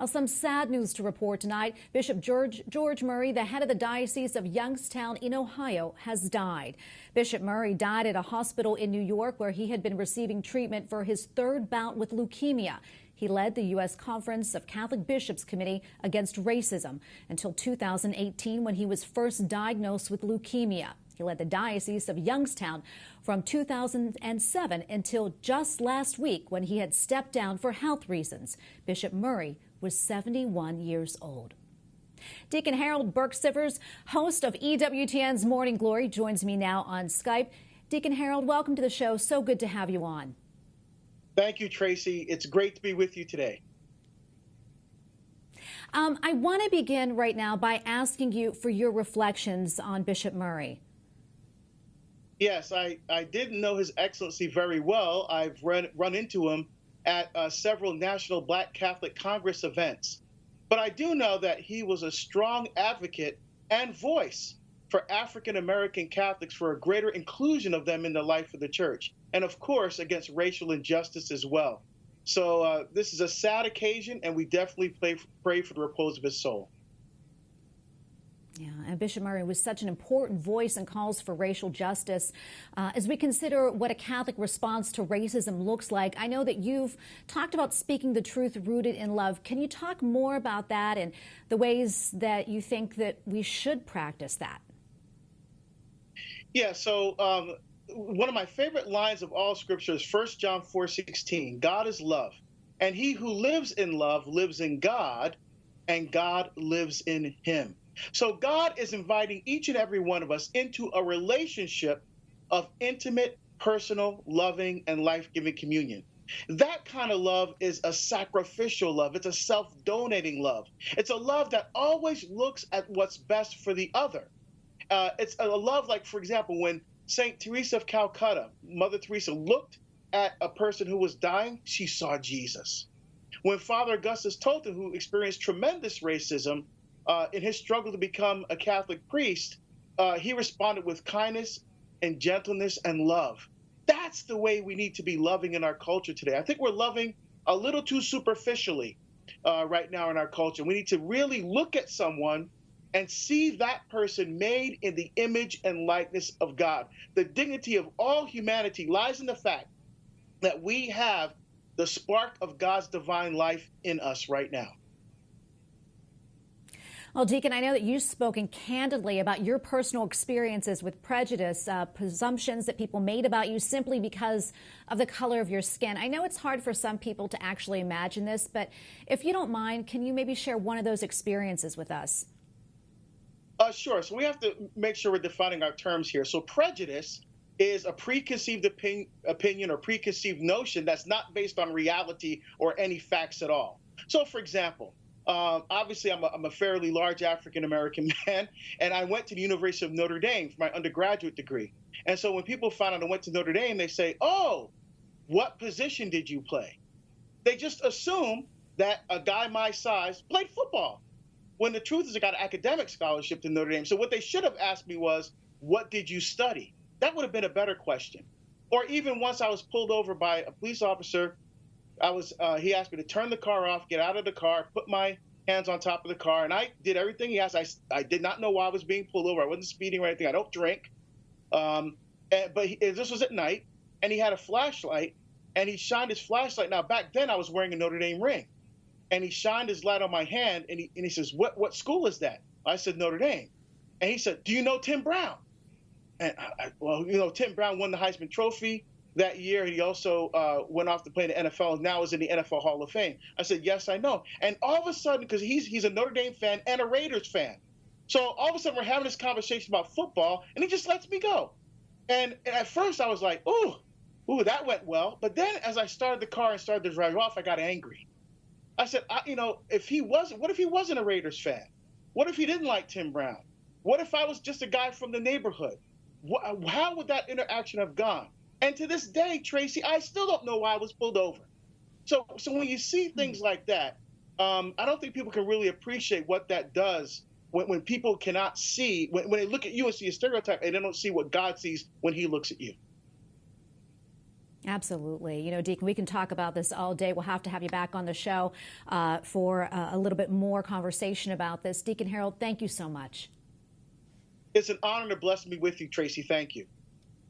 Some sad news to report tonight. Bishop George Murry, the head of the Diocese of Youngstown in Ohio, has died. Bishop Murry died at a hospital in New York where he had been receiving treatment for his third bout with leukemia. He led the U.S. Conference of Catholic Bishops Committee Against Racism until 2018 when he was first diagnosed with leukemia. He led the Diocese of Youngstown from 2007 until just last week when he had stepped down for health reasons. Bishop Murry was 71 years old. Deacon Harold Burke-Sivers, host of EWTN's Morning Glory, joins me now on Skype. Deacon Harold, welcome to the show. So good to have you on. Thank you, Tracy. It's great to be with you today. I want to begin right now by asking you for your reflections on Bishop Murry. Yes, I didn't know His Excellency very well. I've run into him at several National Black Catholic Congress events. But I do know that he was a strong advocate and voice for African American Catholics, for a greater inclusion of them in the life of the church, and of course against racial injustice as well. So this is a sad occasion, and we definitely pray for the repose of his soul. Yeah, and Bishop Murry was such an important voice and calls for racial justice. As we consider what a Catholic response to racism looks like, I know that you've talked about speaking the truth rooted in love. Can you talk more about that and the ways that you think that we should practice that? Yeah, so one of my favorite lines of all Scripture is 1 John 4:16. God is love, and he who lives in love lives in God, and God lives in him. So God is inviting each and every one of us into a relationship of intimate, personal, loving, and life-giving communion. That kind of love is a sacrificial love. It's a self-donating love. It's a love that always looks at what's best for the other. It's a love like, for example, when St. Teresa of Calcutta, Mother Teresa, looked at a person who was dying, she saw Jesus. When Father Augustus Tolton, who experienced tremendous racism, in his struggle to become a Catholic priest, he responded with kindness and gentleness and love. That's the way we need to be loving in our culture today. I think we're loving a little too superficially right now in our culture. We need to really look at someone and see that person made in the image and likeness of God. The dignity of all humanity lies in the fact that we have the spark of God's divine life in us right now. Well, Deacon, I know that you've spoken candidly about your personal experiences with prejudice, presumptions that people made about you simply because of the color of your skin. I know it's hard for some people to actually imagine this, but if you don't mind, can you maybe share one of those experiences with us? Sure. So we have to make sure we're defining our terms here. So prejudice is a preconceived opinion or preconceived notion that's not based on reality or any facts at all. So, for example, obviously, I'm a fairly large African-American man, and I went to the University of Notre Dame for my undergraduate degree. And so when people find out I went to Notre Dame, they say, oh, what position did you play? They just assume that a guy my size played football, when the truth is I got an academic scholarship to Notre Dame. So what they should have asked me was, what did you study? That would have been a better question. Or even once I was pulled over by a police officer, he asked me to turn the car off, get out of the car, put my hands on top of the car, and I did everything he asked. I did not know why I was being pulled over. I wasn't speeding or anything. I don't drink. But this was at night, and he had a flashlight, and he shined his flashlight. Now, back then, I was wearing a Notre Dame ring, and he shined his light on my hand, and he says, what school is that? I said, Notre Dame. And he said, do you know Tim Brown? And well, you know, Tim Brown won the Heisman Trophy that year. He also went off to play in the NFL and now is in the NFL Hall of Fame. I said, yes, I know. And all of a sudden, because he's a Notre Dame fan and a Raiders fan. So all of a sudden we're having this conversation about football and he just lets me go. And at first I was like, ooh, that went well. But then as I started the car and started to drive off, I got angry. I said, what if he wasn't a Raiders fan? What if he didn't like Tim Brown? What if I was just a guy from the neighborhood? How would that interaction have gone? And to this day, Tracy, I still don't know why I was pulled over. So when you see things like that, I don't think people can really appreciate what that does when people cannot see, when they look at you and see a stereotype and they don't see what God sees when he looks at you. Absolutely. You know, Deacon, we can talk about this all day. We'll have to have you back on the show for a little bit more conversation about this. Deacon Harold, thank you so much. It's an honor and a blessing to be with you, Tracy. Thank you.